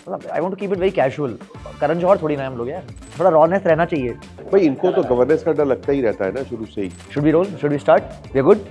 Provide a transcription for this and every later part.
I want to keep it very casual. Karan Johar थोड़ी ना हम लोग यार, थोड़ा rawness रहना चाहिए. भाई इनको तो गवर्नेंस का डर लगता ही रहता है ना शुरू से ही. Should we roll? Should we start? We are good.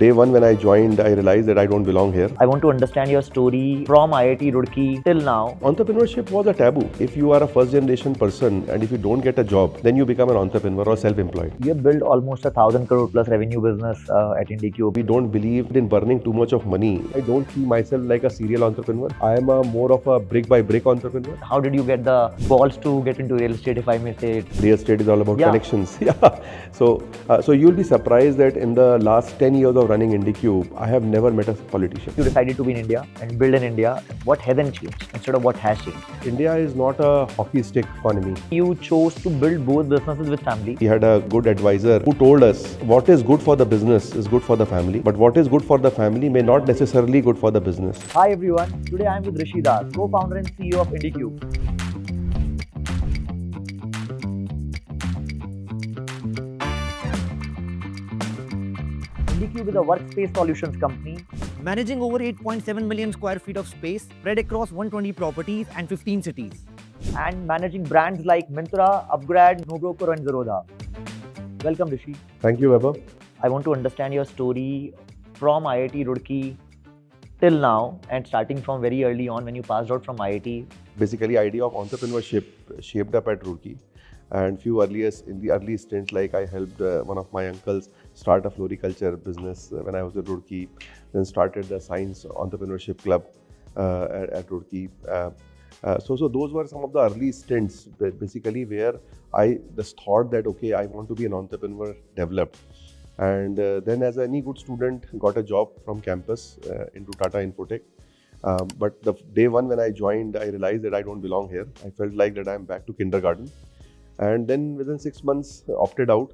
Day one when I joined, I realized that I don't belong here. I want to understand your story from IIT Roorkee till now. Entrepreneurship was a taboo. If you are a first generation person and if you don't get a job, then you become an entrepreneur or self-employed. You have built almost 1,000 crore plus revenue business at IndiQube. We don't believe in burning too much of money. I don't see myself like a serial entrepreneur. I am more of a brick by brick entrepreneur. How did you get the balls to get into real estate, if I may say it? Real estate is all about connections. Yeah. So you'll be surprised that in the last 10 years of running IndiQube, I have never met a politician. You decided to be in India and build in India. What hasn't changed instead of what has changed? India is not a hockey stick economy. You chose to build both businesses with family. We had a good advisor who told us what is good for the business is good for the family, but what is good for the family may not necessarily good for the business. Hi everyone, today I am with Rishi, co-founder and CEO of IndiQube. IndiQube is a workspace solutions company managing over 8.7 million square feet of space spread across 120 properties and 15 cities, and managing brands like Myntra, Upgrad, NoBroker and Zerodha. Welcome Rishi. Thank you, Vaibhav. I want to understand your story from IIT Roorkee till now, and starting from very early on when you passed out from IIT. Basically, idea of entrepreneurship shaped up at Roorkee. And in the early stints, like I helped one of my uncles start a floriculture business when I was at Roorkee, then started the Science Entrepreneurship Club at Roorkee. So those were some of the early stints, basically, where I just thought that, okay, I want to be an entrepreneur developed. And then as any good student, got a job from campus into Tata Infotech. But the day one when I joined, I realized that I don't belong here. I felt like that I'm back to kindergarten. And then within 6 months, opted out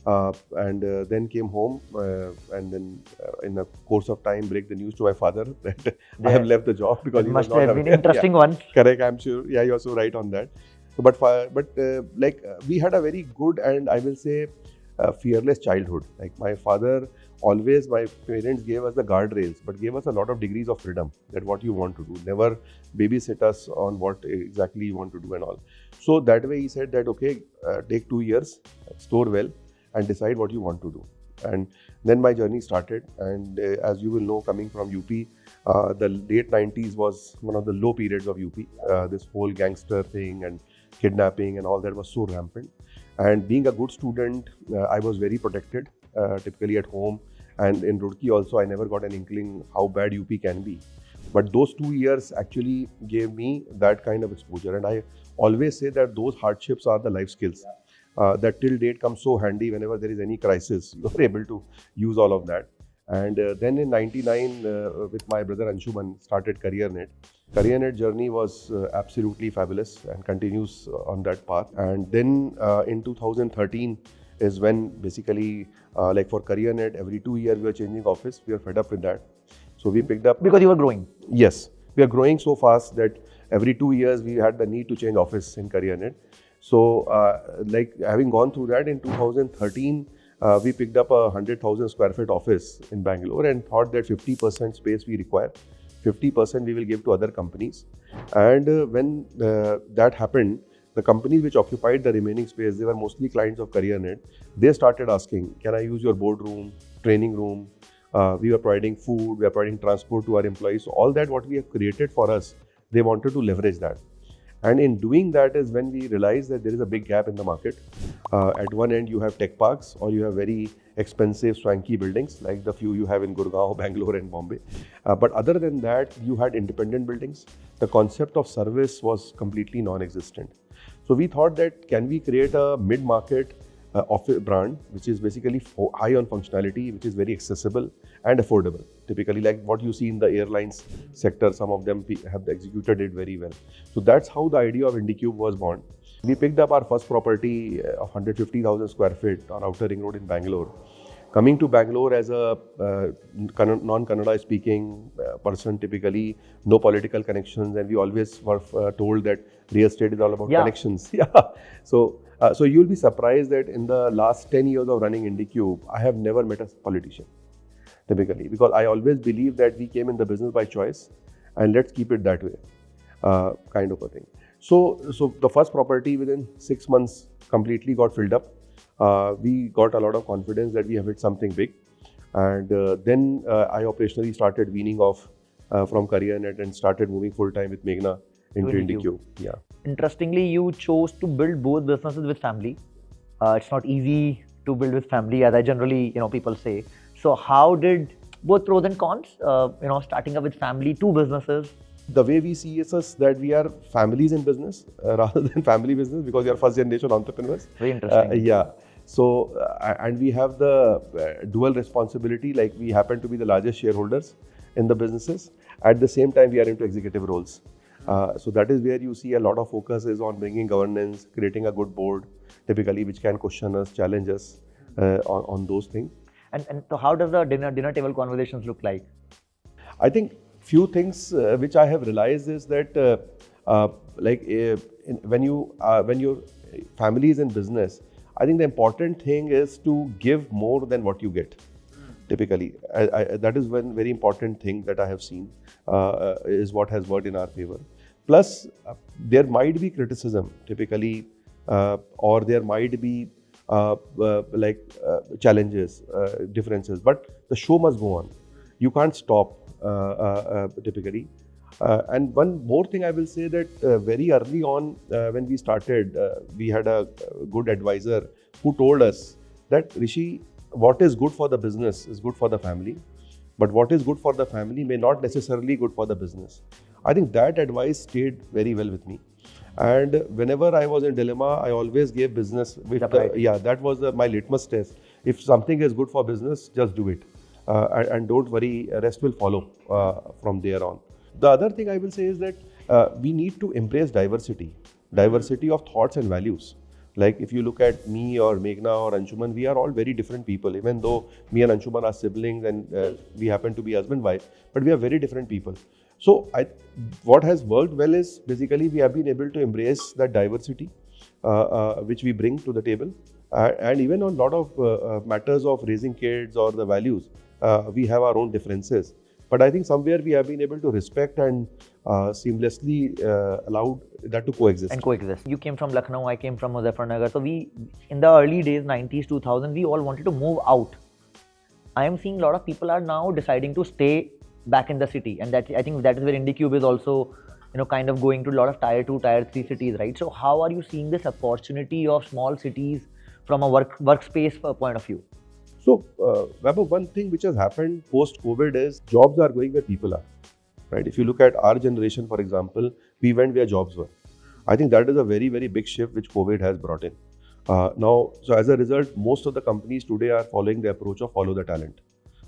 and then came home and then in the course of time, break the news to my father that I have left the job because it must have been an interesting one. Correct, I'm sure. Yeah, you're so right on that. So, we had a very good and I will say fearless childhood. Like my parents gave us the guardrails, but gave us a lot of degrees of freedom that what you want to do. Never babysit us on what exactly you want to do and all. So that way he said that, okay, take 2 years, store well and decide what you want to do. And then my journey started. And as you will know, coming from UP, the late 90s was one of the low periods of UP. This whole gangster thing and kidnapping and all that was so rampant. And being a good student, I was very protected, typically at home. And in Roorkee also, I never got an inkling how bad UP can be. But those 2 years actually gave me that kind of exposure. And I always say that those hardships are the life skills that till date come so handy whenever there is any crisis. You're able to use all of that. And then in 99, with my brother Anshuman, started CareerNet. CareerNet journey was absolutely fabulous and continues on that path. And then in 2013 is when basically, like for CareerNet, every 2 years we are changing office. We are fed up with that. So we picked up... Because you were growing? Yes. We are growing so fast that every 2 years we had the need to change office in CareerNet. So like having gone through that in 2013, we picked up a 100,000 square feet office in Bangalore and thought that 50% space we require, 50% we will give to other companies. And when that happened, the companies which occupied the remaining space, they were mostly clients of CareerNet. They started asking, can I use your boardroom, training room? We were providing food, we are providing transport to our employees. So all that what we have created for us, they wanted to leverage that. And in doing that is when we realized that there is a big gap in the market. At one end, you have tech parks or you have very expensive, swanky buildings like the few you have in Gurgaon, Bangalore and Bombay. But other than that, you had independent buildings. The concept of service was completely non-existent. So we thought that can we create a mid-market office brand, which is basically high on functionality, which is very accessible and affordable. Typically like what you see in the airlines sector, some of them have executed it very well. So that's how the idea of IndiQube was born. We picked up our first property of 150,000 square feet on Outer Ring Road in Bangalore. Coming to Bangalore as a non-Kannada speaking person, typically no political connections, and we always were told that real estate is all about connections. Yeah. So you'll be surprised that in the last 10 years of running IndiQube, I have never met a politician, typically, because I always believe that we came in the business by choice and let's keep it that way. kind of a thing. So the first property within 6 months completely got filled up. We got a lot of confidence that we have hit something big. And then I operationally started weaning off from CareerNet and started moving full time with Meghna into IndiQube. Yeah. Interestingly, you chose to build both businesses with family. It's not easy to build with family, as I generally, people say. So how did both pros and cons, starting up with family, two businesses? The way we see is that we are families in business rather than family business, because we are first generation entrepreneurs. Very interesting. Yeah. So, and we have the dual responsibility, like we happen to be the largest shareholders in the businesses. At the same time, we are into executive roles. So that is where you see a lot of focus is on bringing governance, creating a good board, typically, which can question us, challenge us on those things. And so how does the dinner table conversations look like? I think few things which I have realized is that when your family is in business, I think the important thing is to give more than what you get. Typically, that is one very important thing that I have seen is what has worked in our favor. Plus, there might be criticism typically, or there might be challenges, differences, but the show must go on. You can't stop typically. And one more thing I will say that very early on when we started, we had a good advisor who told us that, Rishi, what is good for the business is good for the family, but what is good for the family may not necessarily good for the business. I think that advice stayed very well with me. And whenever I was in dilemma, I always gave business with that was my litmus test. If something is good for business, just do it. And don't worry, rest will follow from there on. The other thing I will say is that we need to embrace diversity of thoughts and values. Like if you look at me or Meghna or Anshuman, we are all very different people. Even though me and Anshuman are siblings and we happen to be husband-wife, but we are very different people. So what has worked well is basically we have been able to embrace that diversity which we bring to the table. And even on a lot of matters of raising kids or the values, we have our own differences. But I think somewhere we have been able to respect and seamlessly allowed that to coexist. And coexist. You came from Lucknow, I came from Muzaffarnagar. So we, in the early days, 90s, 2000, we all wanted to move out. I am seeing a lot of people are now deciding to stay back in the city. And that, I think that is where IndiQube is also, kind of going to a lot of tier 2, tier 3 cities, right? So how are you seeing this opportunity of small cities from a workspace point of view? So, Vaibhav, one thing which has happened post-COVID is jobs are going where people are, right? If you look at our generation, for example, we went where jobs were. I think that is a very, very big shift which COVID has brought in. So as a result, most of the companies today are following the approach of follow the talent.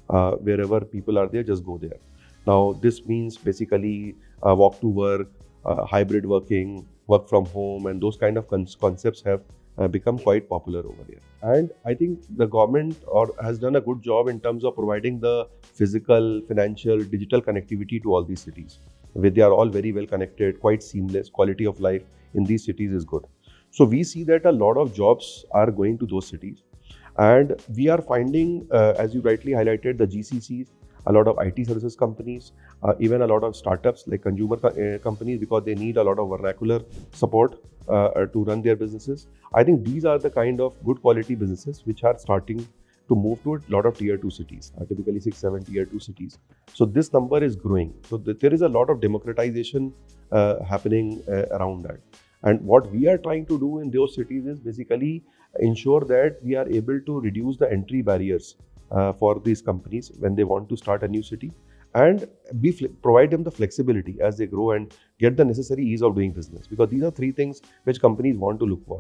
Wherever people are there, just go there. Now, this means basically walk to work, hybrid working, work from home, and those kind of concepts have become quite popular over here. And I think the government has done a good job in terms of providing the physical, financial, digital connectivity to all these cities. Where they are all very well connected, quite seamless, quality of life in these cities is good. So we see that a lot of jobs are going to those cities. And we are finding, as you rightly highlighted, the GCCs, a lot of IT services companies, even a lot of startups like consumer companies, because they need a lot of vernacular support to run their businesses. I think these are the kind of good quality businesses which are starting to move to a lot of tier 2 cities, typically 6-7 tier 2 cities. So this number is growing. So there is a lot of democratization happening around that. And what we are trying to do in those cities is basically ensure that we are able to reduce the entry barriers for these companies when they want to start a new city, and provide them the flexibility as they grow and get the necessary ease of doing business. Because these are three things which companies want to look for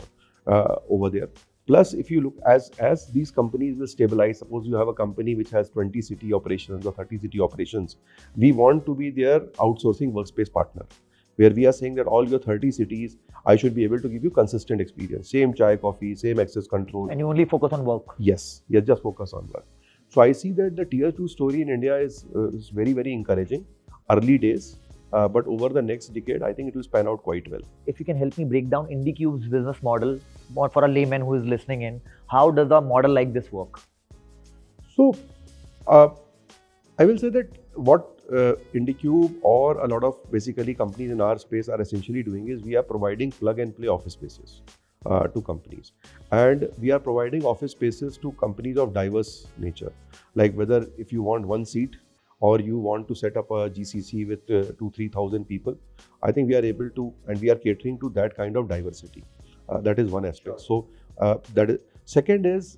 over there. Plus, if you look as these companies will stabilize, suppose you have a company which has 20 city operations or 30 city operations, we want to be their outsourcing workspace partner, where we are saying that all your 30 cities, I should be able to give you consistent experience. Same chai, coffee, same access control. And you only focus on work. Yes, just focus on work. So I see that the tier 2 story in India is very, very encouraging. Early days, but over the next decade, I think it will span out quite well. If you can help me break down IndiQube's business model, for a layman who is listening in, how does a model like this work? So, I will say that what IndiQube or a lot of basically companies in our space are essentially doing is we are providing plug and play office spaces to companies, and we are providing office spaces to companies of diverse nature, like whether if you want one seat or you want to set up a GCC with 2,000-3,000 people. I think we are able to, and we are catering to that kind of diversity. That is one aspect. Sure. So that is. Second is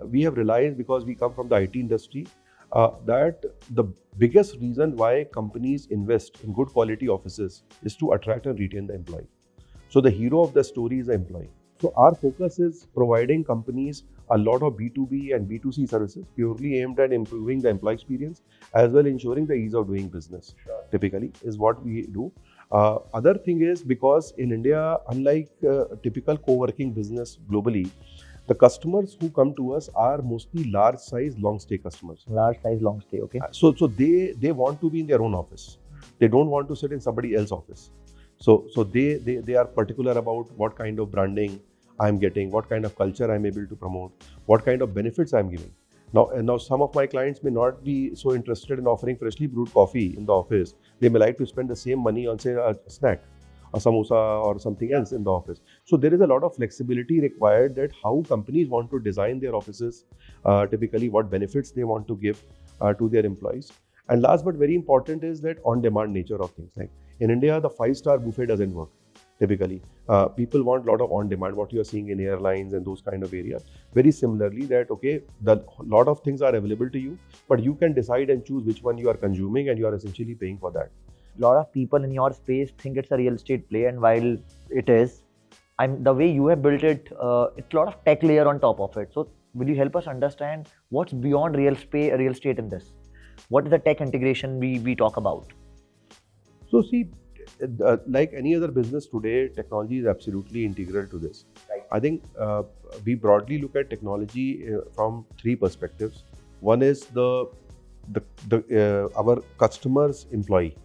we have realized, because we come from the IT industry, that the biggest reason why companies invest in good quality offices is to attract and retain the employee. So the hero of the story is the employee. So our focus is providing companies a lot of B2B and B2C services purely aimed at improving the employee experience as well ensuring the ease of doing business. Sure. Typically is what we do. Other thing is, because in India, unlike typical co-working business globally, the customers who come to us are mostly large size, long stay customers. Large size, long stay, okay. So they want to be in their own office. They don't want to sit in somebody else's office. So they are particular about what kind of branding I'm getting, what kind of culture I'm able to promote, what kind of benefits I'm giving. Now some of my clients may not be so interested in offering freshly brewed coffee in the office. They may like to spend the same money on, say, a snack, a samosa or something else in the office. So there is a lot of flexibility required that how companies want to design their offices, typically what benefits they want to give to their employees. And last but very important is that on-demand nature of things. Like in India, the 5-star buffet doesn't work. Typically, people want a lot of on-demand, what you are seeing in airlines and those kind of areas. Very similarly, that okay, the lot of things are available to you, but you can decide and choose which one you are consuming, and you are essentially paying for that. A lot of people in your space think it's a real estate play, and while it is, the way you have built it, it's a lot of tech layer on top of it. So will you help us understand what's beyond real estate in this? What is the tech integration we talk about? So see, like any other business today, technology is absolutely integral to this. Right. I think we broadly look at technology from 3 perspectives. One is our customer's employee,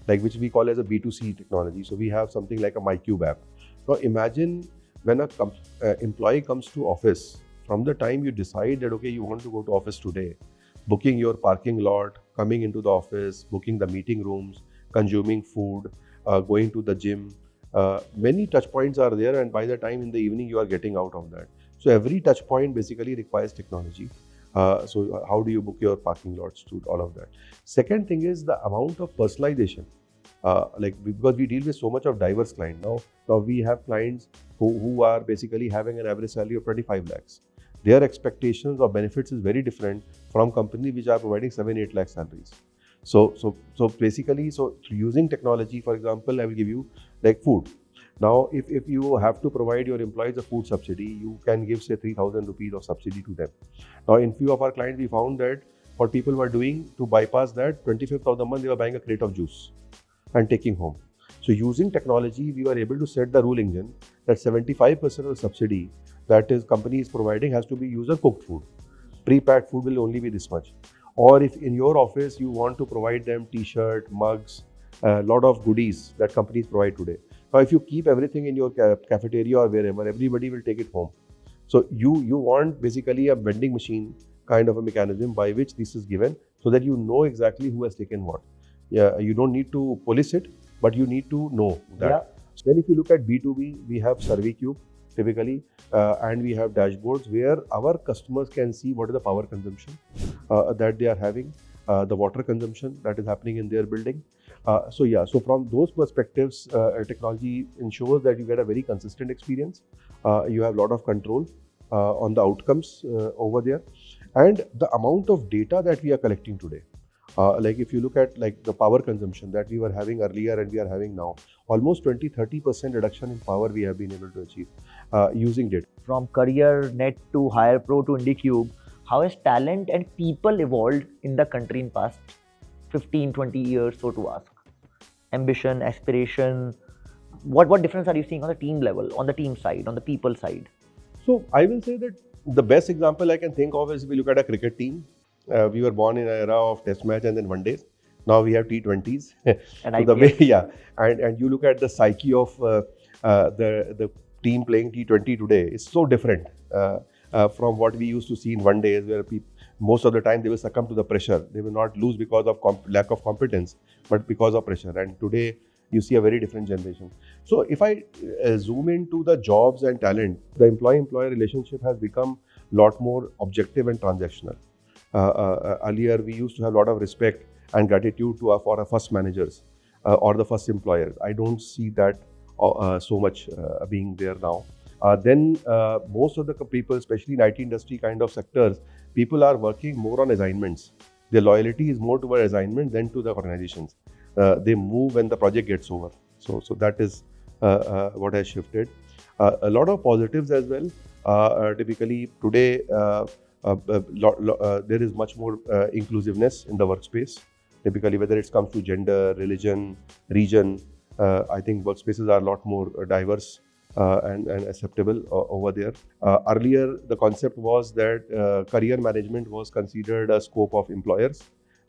like which we call as a B2C technology. So we have something like a MyCube app. Now imagine when an employee comes to office, from the time you decide that okay, you want to go to office today, booking your parking lot, coming into the office, booking the meeting rooms, consuming food, going to the gym. Many touch points are there, and by the time in the evening you are getting out of that. So every touch point basically requires technology. So how do you book your parking lots to all of that? Second thing is the amount of personalization. Because we deal with so much of diverse clients now we have clients who are basically having an average salary of 25 lakhs. Their expectations of benefits is very different from companies which are providing 7-8 lakh salaries. So basically, using technology, for example, I will give you like food. Now, if you have to provide your employees a food subsidy, you can give say 3,000 rupees of subsidy to them. Now, in few of our clients, we found that what people were doing to bypass that, 25th of the month, they were buying a crate of juice and taking home. So using technology, we were able to set the rule engine that 75% of the subsidy that is company is providing has to be user cooked food. Pre-packed food will only be this much. Or if in your office you want to provide them t-shirt, mugs, a lot of goodies that companies provide today. Now, if you keep everything in your cafeteria or wherever, everybody will take it home. So you want basically a vending machine kind of a mechanism by which this is given, so that you know exactly who has taken what. Yeah, you don't need to police it, but you need to know that. Yeah. So then if you look at B2B, we have SurveyCube typically, and we have dashboards where our customers can see what is the power consumption that they are having, the water consumption that is happening in their building. So from those perspectives, technology ensures that you get a very consistent experience. You have a lot of control on the outcomes over there, and the amount of data that we are collecting today. Like if you look at like the power consumption that we were having earlier and we are having now, almost 20-30% reduction in power we have been able to achieve using data. From CareerNet to Hire Pro to IndiQube, how has talent and people evolved in the country in past 15-20 years, so to ask? Ambition, aspiration, what difference are you seeing on the team level, on the team side, on the people side? So I will say that the best example I can think of is if we look at a cricket team. We were born in an era of test match and then one days. Now we have T20s. And so the way, yeah, and you look at the psyche of the team playing T20 today is so different from what we used to see in one days, where most of the time they will succumb to the pressure. They will not lose because of lack of competence, but because of pressure. And today you see a very different generation. So if I zoom into the jobs and talent, the employee-employer relationship has become a lot more objective and transactional. Earlier, we used to have a lot of respect and gratitude for our first managers or the first employers. I don't see that so much being there now. Then most of the people, especially in IT industry kind of sectors, people are working more on assignments. Their loyalty is more toward assignment than to the organizations. They move when the project gets over. So that is what has shifted. A lot of positives as well. Typically today, there is much more inclusiveness in the workspace. Typically, whether it comes to gender, religion, region, I think workspaces are a lot more diverse and acceptable over there. Earlier, the concept was that career management was considered a scope of employers.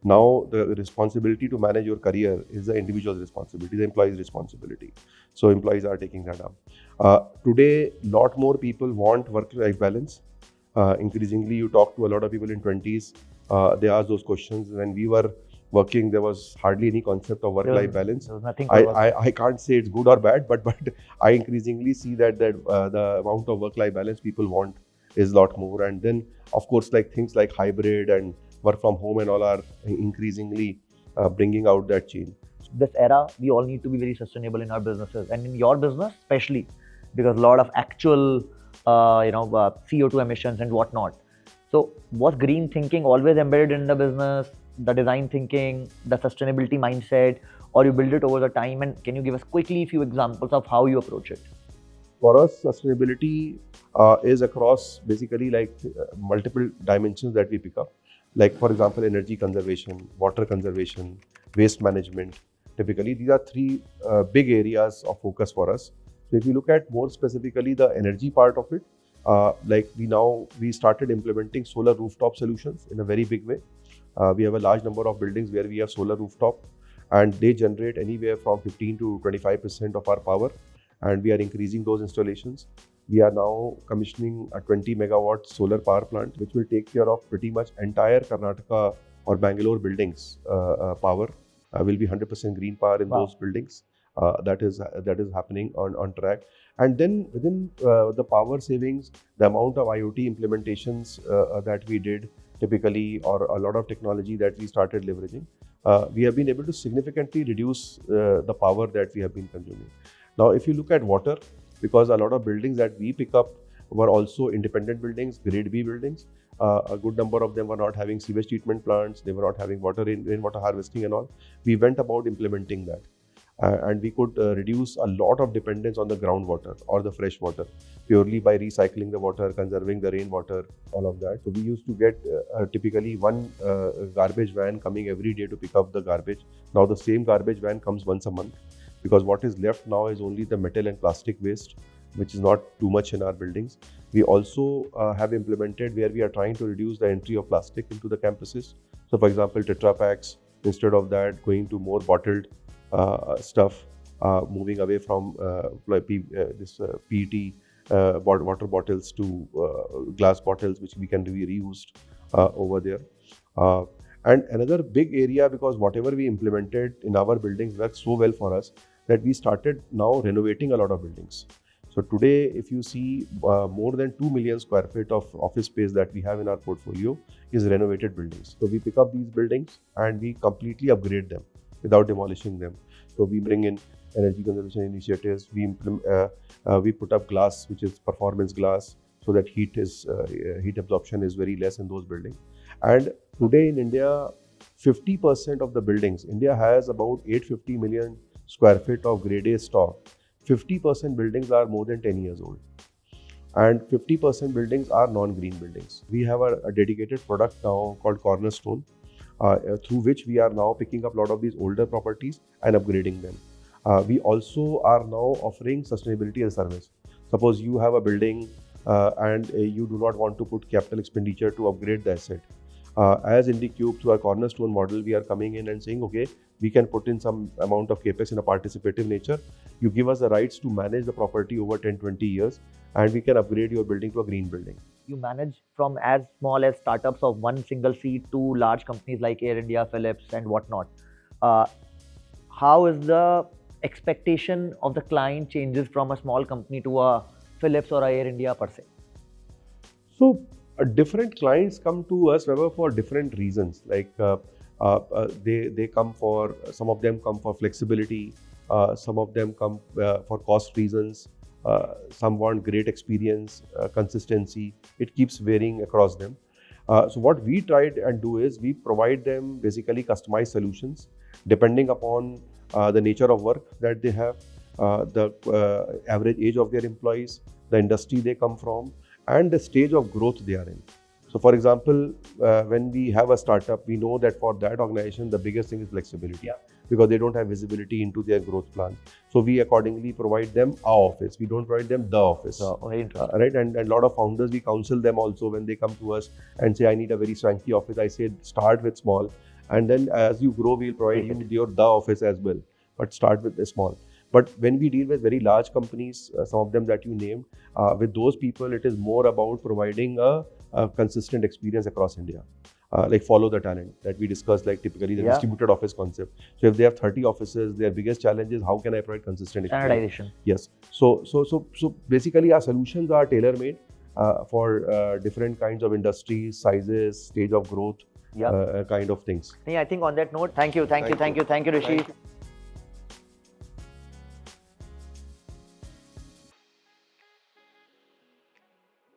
Now, the responsibility to manage your career is the individual's responsibility, the employee's responsibility. So, employees are taking that up. Today, a lot more people want work-life balance. Increasingly, you talk to a lot of people in 20s, they ask those questions. When we were working, there was hardly any concept of work-life balance. There was nothing. I can't say it's good or bad, but I increasingly see that the amount of work-life balance people want is a lot more. And then, of course, like things like hybrid and work from home and all are increasingly bringing out that change. This era, we all need to be very sustainable in our businesses, and in your business especially, because a lot of actual CO2 emissions and whatnot. So was green thinking always embedded in the business, the design thinking, the sustainability mindset, or you build it over the time? And can you give us quickly a few examples of how you approach it? For us, sustainability is across basically like multiple dimensions that we pick up. Like for example, energy conservation, water conservation, waste management. Typically, these are three big areas of focus for us. So if you look at more specifically the energy part of it, we started implementing solar rooftop solutions in a very big way. We have a large number of buildings where we have solar rooftop, and they generate anywhere from 15 to 25% of our power, and we are increasing those installations. We are now commissioning a 20 megawatt solar power plant, which will take care of pretty much entire Karnataka or Bangalore buildings. Power will be 100% green power in those buildings. That is happening on track. And then within the power savings, the amount of IoT implementations that we did typically, or a lot of technology that we started leveraging, we have been able to significantly reduce the power that we have been consuming. Now, if you look at water, because a lot of buildings that we pick up were also independent buildings, grade B buildings, a good number of them were not having sewage treatment plants, they were not having rainwater harvesting and all. We went about implementing that. And we could reduce a lot of dependence on the groundwater or the fresh water purely by recycling the water, conserving the rainwater, all of that. So we used to get typically one garbage van coming every day to pick up the garbage. Now the same garbage van comes once a month, because what is left now is only the metal and plastic waste, which is not too much in our buildings. We also have implemented where we are trying to reduce the entry of plastic into the campuses. So for example, Tetra Packs, instead of that, going to more bottled stuff, moving away from PET water bottles to glass bottles, which we can be reused over there. And another big area, because whatever we implemented in our buildings worked so well for us, that we started now renovating a lot of buildings. So today, if you see more than 2 million square feet of office space that we have in our portfolio is renovated buildings. So we pick up these buildings and we completely upgrade them without demolishing them. So we bring in energy conservation initiatives. We put up glass, which is performance glass, so that heat absorption is very less in those buildings. And today in India, 50% of the buildings, India has about 850 million square feet of grade A stock. 50% buildings are more than 10 years old. And 50% buildings are non-green buildings. We have a dedicated product now called Cornerstone, through which we are now picking up a lot of these older properties and upgrading them. We also are now offering sustainability as a service. Suppose you have a building and you do not want to put capital expenditure to upgrade the asset. As IndiQube, through our Cornerstone model, we are coming in and saying, okay, we can put in some amount of capex in a participative nature. You give us the rights to manage the property over 10-20 years, and we can upgrade your building to a green building. You manage from as small as startups of one single seat to large companies like Air India, Philips, and whatnot. Uh, how is the expectation of the client changes from a small company to a Philips or a Air India per se? So different clients come to us, Vaibhav, for different reasons. Like they come for, some of them come for flexibility, some of them come for cost reasons, some want great experience, consistency. It keeps varying across them. So what we try and do is we provide them basically customized solutions depending upon the nature of work that they have, the average age of their employees, the industry they come from, and the stage of growth they are in. So for example, when we have a startup, we know that for that organization, the biggest thing is flexibility, because they don't have visibility into their growth plans. So we accordingly provide them our office. We don't provide them the office. Right? And a lot of founders, we counsel them also when they come to us and say, I need a very swanky office. I say, start with small. And then as you grow, we'll provide you with your the office as well. But start with the small. But when we deal with very large companies, some of them that you named, with those people, it is more about providing a consistent experience across India. Like follow the talent that we discussed, like typically the distributed office concept. So if they have 30 offices, their biggest challenge is how can I provide consistent experience? Standardization. Yes. So basically our solutions are tailor-made for different kinds of industries, sizes, stage of growth, kind of things. I think on that note, thank you, Rishi.